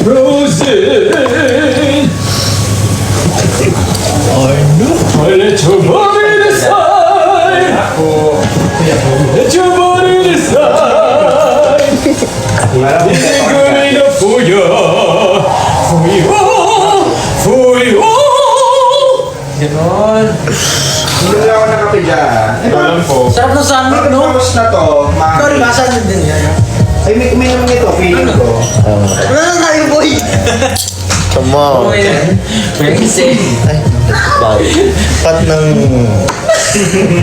Frozen. I let your body decide. Let your body decide. This is good enough for you. For you. For you. Ganon. Hindi na ako nakape dyan. Alam ko. Sarap ng sandwich, no? Tapos na to, Sorry, basa na din yan. Ay, may naman ito, feeling ko. Wala na tayo, boy! Come on. Very safe. Pat ng...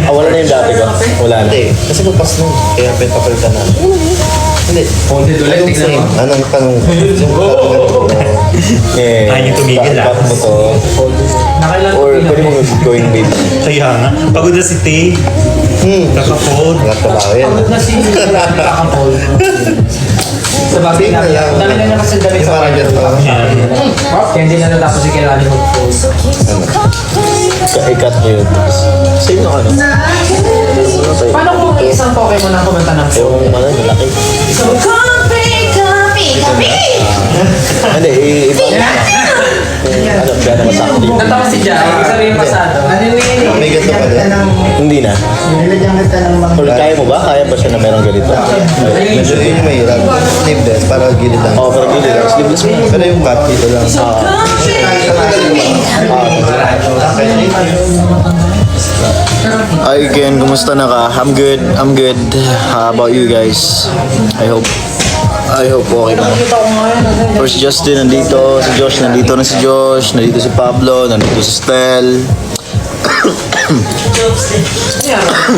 wala na yung dati ko. Wala na. Hindi. Kasi papas nun. Kaya pinapalitan na. Hindi. Konti ulit, tignan mo. Anong tanong? Eh, Kaya niyo tumigil, ah. Back mo to. Or pwede mo going baby. Kaya nga. Pagod na si Tay. Kaka-fold. Nagtrabaho yan. Pagod na si Kakapol. Sa bagay na yan. Dami na naman sa damit sa Parang kanya. ganito. Kaya hindi na natapos si Kelani mag-fold. Ikat nyo yun. Same yung ano? Paano kung isang Pokemon ang kumanta ng fold? Yung ano, malaki. Hindi, iba. Ano, gano'n masakit. Natawa si Jai, isa rin yung pasado. May ganito pa din. Hindi na. Or kaya mo ba? Kaya ba siya na meron ganito? Medyo yun yung mahirap. Sleeveless, para gilid lang. Oo, para gilid lang. Sleeveless mo. Pero yung cut dito lang. Hi again, kumusta na ka? I'm good, I'm good. How about you guys? I hope okay na. First Justin nandito, si Josh nandito na si Josh, nandito si Pablo, nandito si Stel.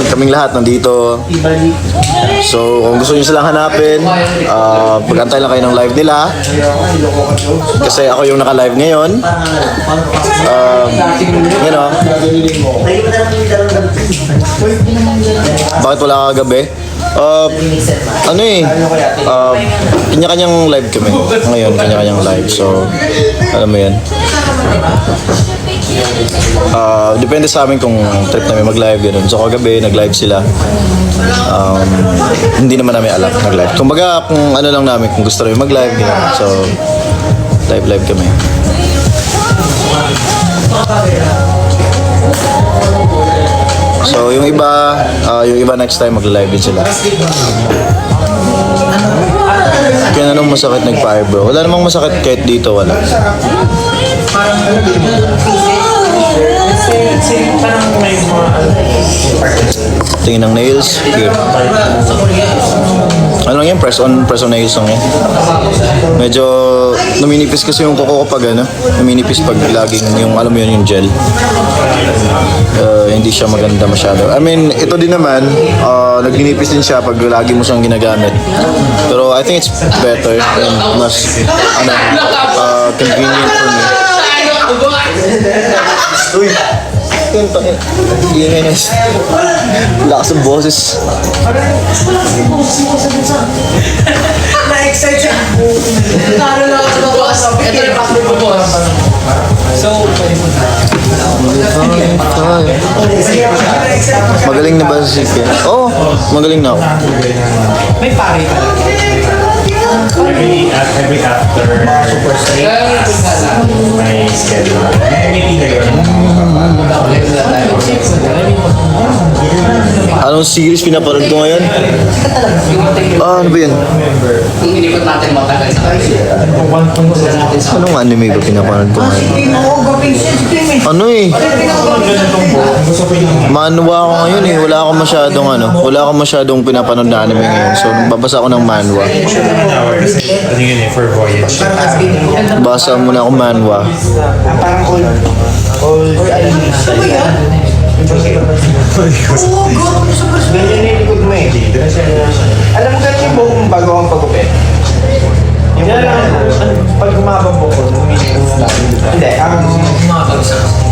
Kaming lahat nandito. So, kung gusto nyo silang hanapin, pag-antay lang kayo ng live nila. Kasi ako yung naka-live ngayon. You know. Bakit wala ka kagabi? Kanya-kanyang live kami. Ngayon, kanya-kanyang live. So, alam mo yan. Depende sa amin kung trip namin mag-live ganun. So kagabi nag-live sila. Hindi naman namin alam mag-live. Kumbaga kung ano lang namin, kung gusto namin mag-live ganun. So live kami. So yung iba next time mag-live din sila. Kaya anong masakit nag-fire bro? Wala namang masakit kahit dito, wala. Tingin ng nails, here. Ano lang yan? Press on nails lang yan. Medyo numinipis kasi yung kuko ko pag ano. Numinipis pag laging yung alam mo yun yung gel. Hindi siya maganda masyado. I mean, ito din naman, nagninipis din siya pag lagi mo siyang ginagamit. Pero I think it's better and mas convenient for me. Uy! Ingay na. Lakas ng boses. Na-excite siya. Naro na ako sa bawas. Ito yung passport ko boss. So, pwede po Magaling na ba si Ken? Oo, magaling na ako. may pare ka. Every after my schedule. May pila yun. Anong series pinapanood ko ngayon? Ano ba yan? Inikot natin matagal sa kanila. Anong anime ba pinapanood ko ngayon? Ano eh? Manhwa ako ngayon eh. Wala akong masyadong pinapanood na anime ngayon. So, babasa ako ng manhwa. Kasi ano yun eh, for voyage. Basa muna ako manhwa. Parang all ganyan yung likod mo eh. Alam mo ganyan yung buhok mo bago akong pagupit? Yung pag gumabang buhok ko, hindi,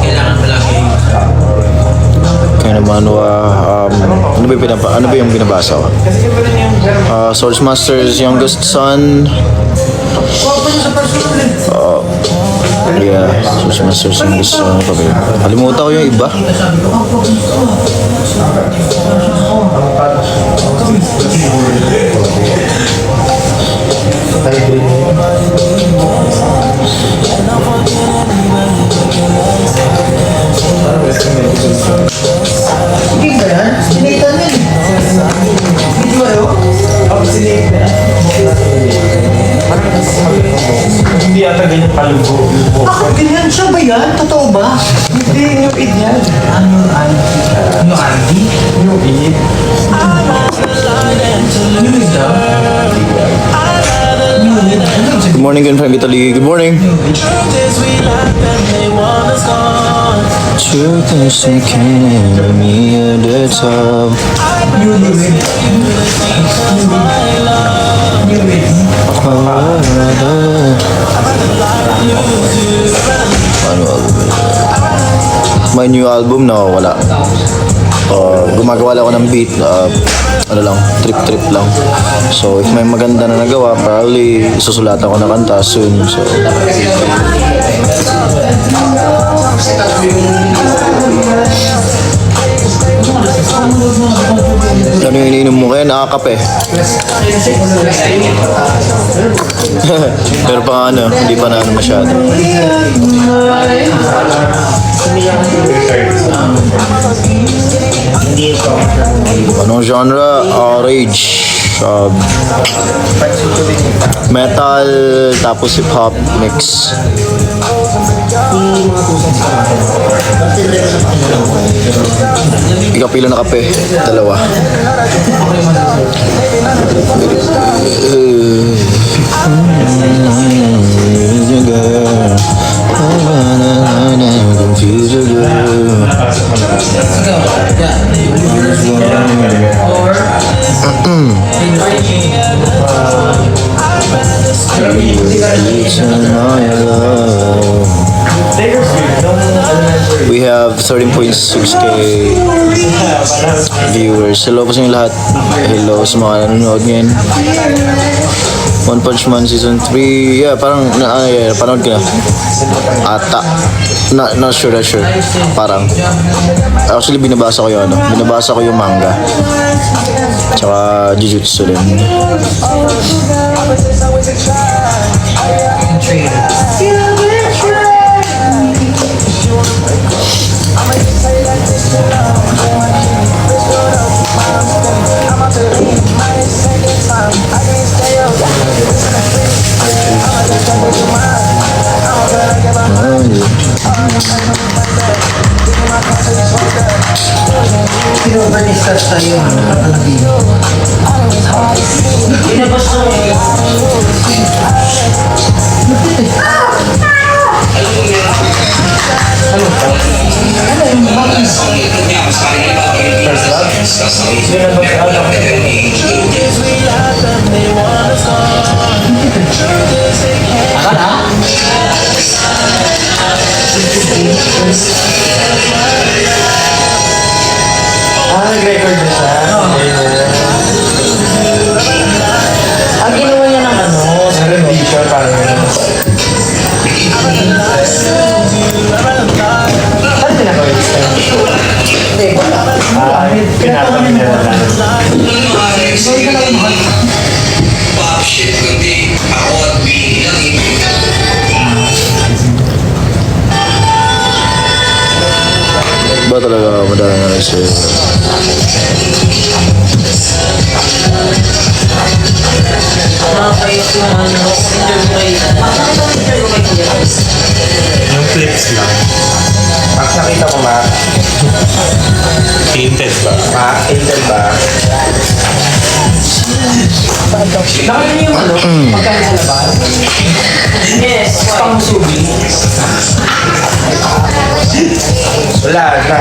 Kailangan palagi. Kaya naman, ano ba yung binabasa ko? kasi yung ganun yung Source Master's youngest son. Yeah, Source Master's youngest son. Kalimutan ko yung iba. Hindi ata ganyan kalubo. Ako, ganyan siya ba yan? Totoo ba? Hindi, yung id yan. Ano, Ano, Andy? Yung id. Ano yun daw? Good morning, good from Italy. Good morning. Truth is sinking me at the top. My new album na wala. Gumagawa lang ako ng beat, ano lang, trip lang. So if may maganda na nagawa, probably susulatan ko na kanta soon. So ano yung iniinom mo kaya? Nakakape. Pero pa ano, hindi pa na ano masyado. Anong genre? Rage. Metal, tapos hip-hop mix. Ikaw pila na kape? Dalawa. We have 13.6k viewers. Hello po sa inyo lahat. Hello sa mga nanonood ngayon. One Punch Man Season 3. Yeah, parang panood ka na. Ata. Not sure. Parang. Actually, binabasa ko yung Binabasa ko yung manga. Tsaka Jujutsu din. Pinovernistas tayo. Pinabas na Nag-record na siya. ang ginawa niya ng ano, Rendition, parang gano'n. Saan pinakawin siya? hindi, wala. Pinatamin niya na lang. Pop shit kundi ako at Bini lang Ba talaga madami na rin siya. Nakakayos yung ano, interview kay Yung clips lang. Max, nakita ko, Max. Painted ba? Max, Intel ba? Nakita niyo yung ano, pagkain sa labas? Yes, pang subi. Wala na.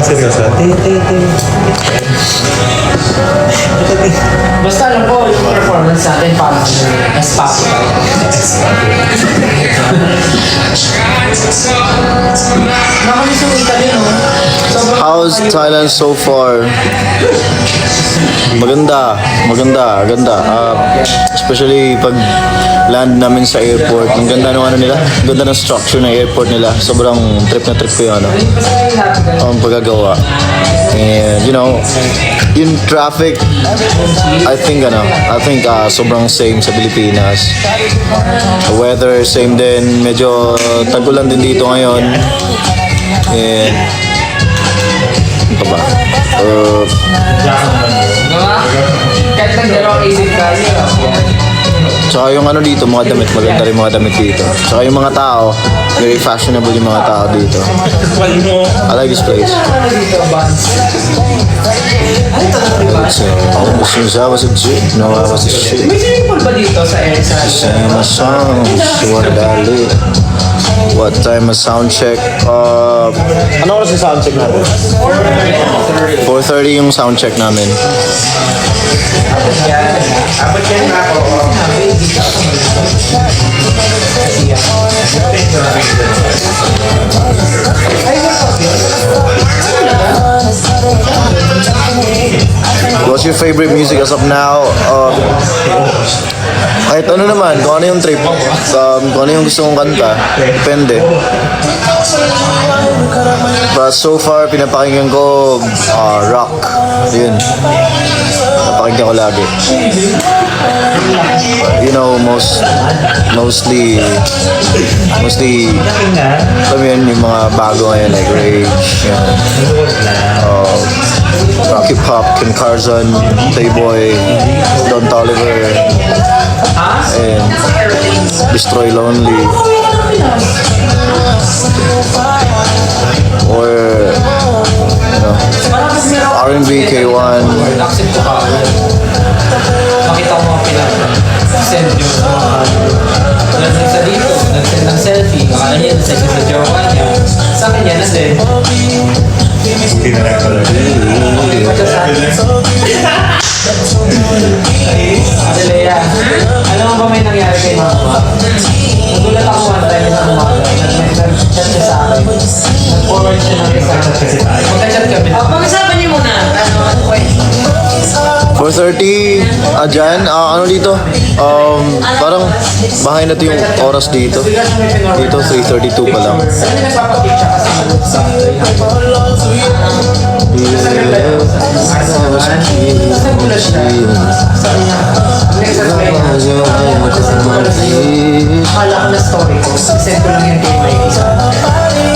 Seryoso? Basta alam ko, yung performance natin parang as Spotify. Nakamiss yung Italy, no? Sobrang How's Thailand so far? Maganda. Especially pag land namin sa airport. Ang ganda ng ano nila. Ang ganda ng structure ng airport nila. Sobrang trip ko yung ano. Ang paggagawa. And you know, Yung traffic, I think sobrang same sa Pilipinas. The weather, same din. Medyo tag-ulan din dito ngayon. And, ano pa ba? Kahit nagdalawang isip ka, Tsaka yung ano dito, mga damit, maganda rin mga damit dito. Tsaka yung mga tao, very fashionable yung mga tao dito. I like this place. Since I was a G, no I was a shit. may swimming pool ba dito sa EDSA? Sing my songs, what I live. What time a sound check? Ano oras yung sound check natin? 4:30 yung sound check namin. Abot yan na ako. What's your favorite music as of now? Kahit ano naman, kung ano yung trip, kung ano yung gusto kong kanta, depende. But so far, pinapakinggan ko rock. Yun. Napakinggan ko lagi. You know, mostly, alam mo yun, yung mga bago ngayon, like Rage, yan. Rocky Pop, Kim Tarzan, Playboy, Don Toliver, and Destroy Lonely. Or, you know, R&B, K1. Accept ko ka. Makita ko mga pinag-send yung nag-send sa dito, nag-send ng selfie, akala niya nag-send sa jowa niya. Sa akin yan, nag-send. Hindi na lang pala. Adelea, alam mo ba may nangyari kay Mama? Nagulat ako one time sa umaga. Nag-chat niya sa akin. Nag-forward siya ng isang magka-chat kami. Pag-usapan niyo muna. 4:30, dyan, ano dito? Parang bahay na to yung oras dito. Dito, 3:32 pa lang. Ano nagpapakit siya kasi sa nagulat siya. Sabi niya, akala ko na story ko. Send ko lang yan kay Mikey.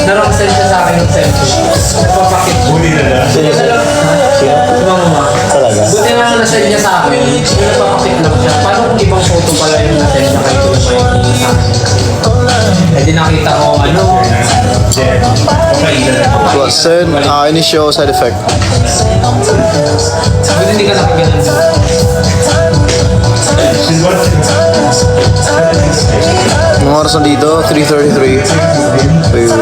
Narong send siya sa akin yung selfie. Nagpapakit. Huli na lang. Mama. Talaga? Buti na lang na-send niya sa akin. Nagpapakit lang siya. Paano kung ibang photo pala yung na-send niya kay Kuya Mikey sa akin? Eh di nakita ko ano. What said? Any show side effect? Buti hindi ka nakaganan. Mga oras na dito, 3:33. Wait.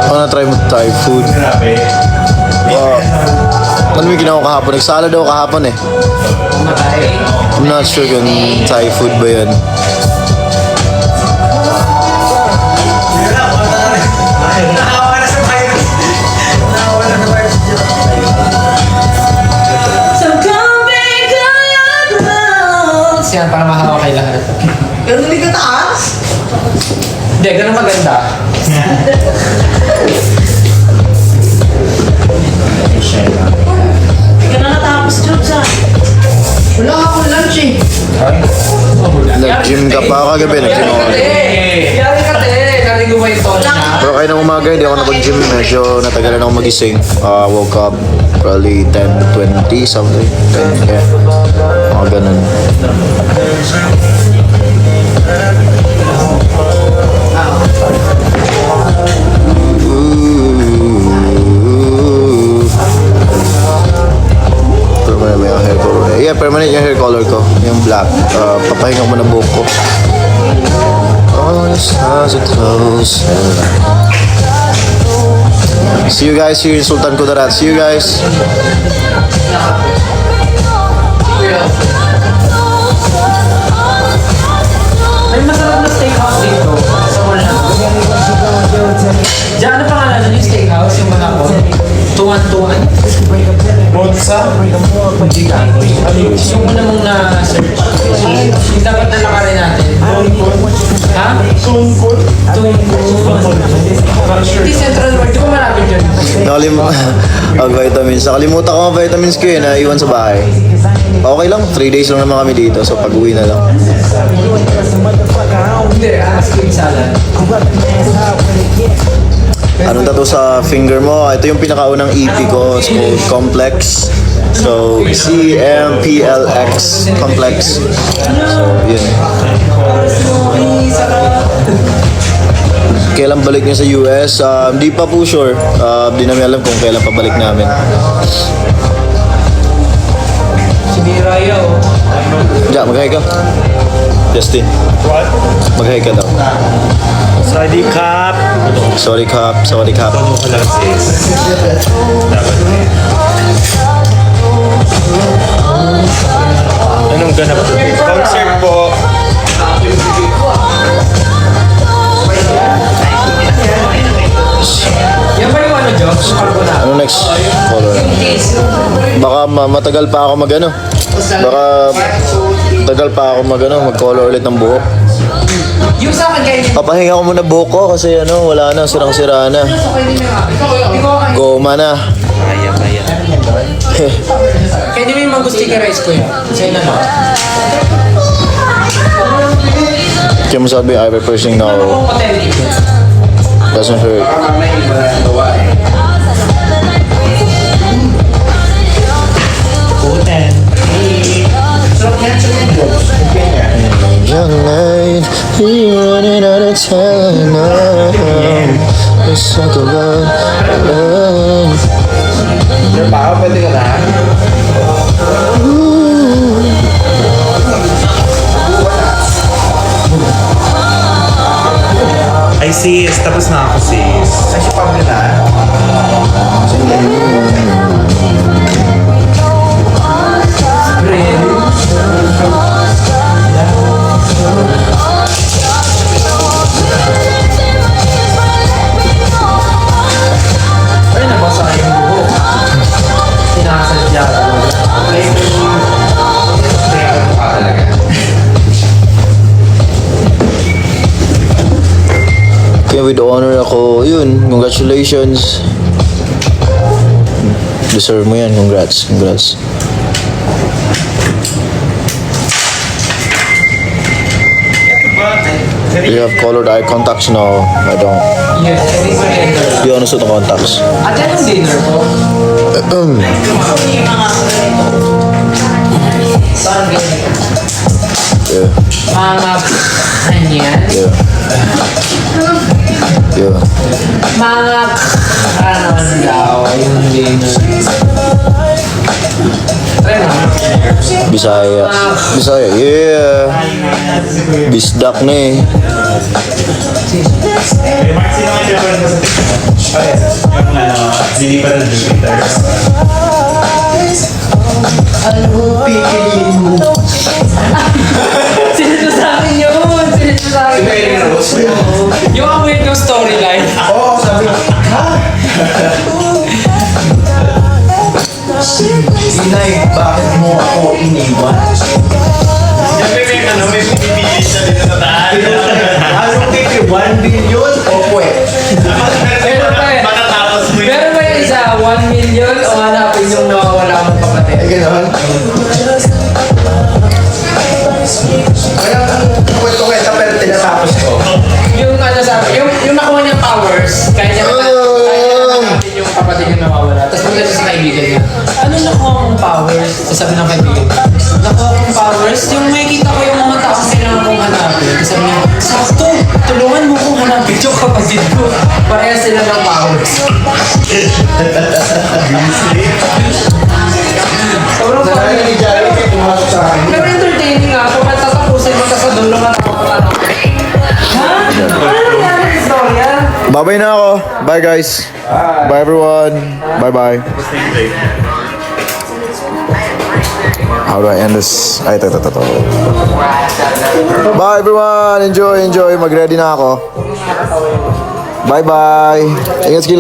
Ako na-try mo Thai food. Ano yung ginawa ko kahapon? Nagsala daw kahapon eh. I'm not sure kung Thai food ba yan. Yan, para mahawa kay lahat. Ganun hindi ka taas. Hindi, ganun maganda. Hindi ka na natapos, Jobs, ah. Wala akong lunch, eh. Nag-gym ka pa kagabi, nag-gym ako. Yari ka, te. Narinig mo yung tone niya. Pero kayo ng umaga, hindi ako napag-gym. Medyo natagalan ako magising. Woke up probably 10:20 something. 10, yeah. Mga ganun. Permanent yung hair color. Yeah, permanent yung hair color ko. Yung black. Papahinga mo ng buhok ko. All the stars are close. See you guys here in Sultan Kudarat. See you guys. May masarap na steakhouse dito. Sa mall na. Diyan, ano pangalan nun yung steakhouse? Yung mga ko? Tuwan-tuwan. Monza. Yung una mong na-search. Yung dapat na lakarin natin. Ha? Tungkol. Hindi Central World. Di ko malapit yun. Vitamins. Nakalimutan ko ang vitamins ko yun, naiwan sa bahay. Okay lang, 3 days lang naman kami dito, so pag-uwi na lang. Hindi, skin salad. Anong tattoo sa finger mo? Ito yung pinakaunang EP ko, it's called Complex. So, CMPLX, Complex. So, yun. Kailan balik niya sa US? Di pa po sure. Di namin alam kung kailan pabalik namin. Si Raya, oh. Diyan, mag-hi ka. Justin. What? Mag-hi ka daw. Sorry, Cap. Sorry, Cap. Sorry, Cap. Ano ko lang, sis. Dapat Anong ganap to? Concert po. Yan ba yung ano, Job? Carbonara. Ano next color? Baka matagal pa ako mag-ano. Baka tagal pa ako mag-color ulit ng buhok. Yung sa akin kayo. Papahinga ko muna buhok ko kasi wala na, sirang-sira na. Goma na. kaya. Kaya di mo yung mag-sticker rice ko yun. Sa'yo na lang. Kaya mo sabi, I have a person now. Kung authentic yun. Doesn't hurt. Puten. Young night, you're running out of time now. Let's talk about love. Baka pwede ka na. Ay sis, tapos na ako sis. Ay, si Pablo na. Ay, nabasa yung buhok. Sinasadya. Kaya with honor ako, yun, congratulations. Deserve mo yan, congrats. You have colored eye contacts now. I don't. Yes, I think maganda. You honest with the contacts. At anong dinner po? Saan ganyan? Yeah, Mga kanyan? yeah. Mga ano daw yung dinner. Try mo. Bisaya, yeah. Bisdak na eh. Mark, sino ang favorite mo sa TikTok? Yung lilipat ng Jupiter. Sinito sa akin yun! Sinito sa akin yung amoy ng storyline. Oo, sabi ko, Inay, bakit mo ako iniwan? May pinipili siya dito sa taas. Anong titi? 1 billion o pwet? Meron pa eh. Matatapos mo yun. Meron ba yung isa? 1 million o hanapin yung nawawala mong kapatid? Ay, gano'n? Kaya, kwento-kwenta pero tinatapos ko. Yung ano sabi, yung nakuha niyang powers, kaya niya hanapin yung kapatid yung nawawala. Tapos maganda siya sa kaibigan niya. Ano nakuha mong powers? Sasabi ng kaibigan, nakuha kong powers? Yung makikita ko yung mga taong kailangan kong hanapin. Tapos sabi niya, sakto! Tulungan mo kong hanapin yung kapatid ko. Pareha sila ng powers. Sobrang Saka funny. ni Jollibee, pumasok sa akin. Pero entertaining nga, kung matatapusin mo sa dulo ka ako ano. Ha? Ano nangyari sa istorya? Bye-bye na ako. Bye guys. Bye everyone. Bye-bye. How do I end this? Ay, ito. Bye everyone. Enjoy. Mag-ready na ako. Bye-bye. Ingat skill.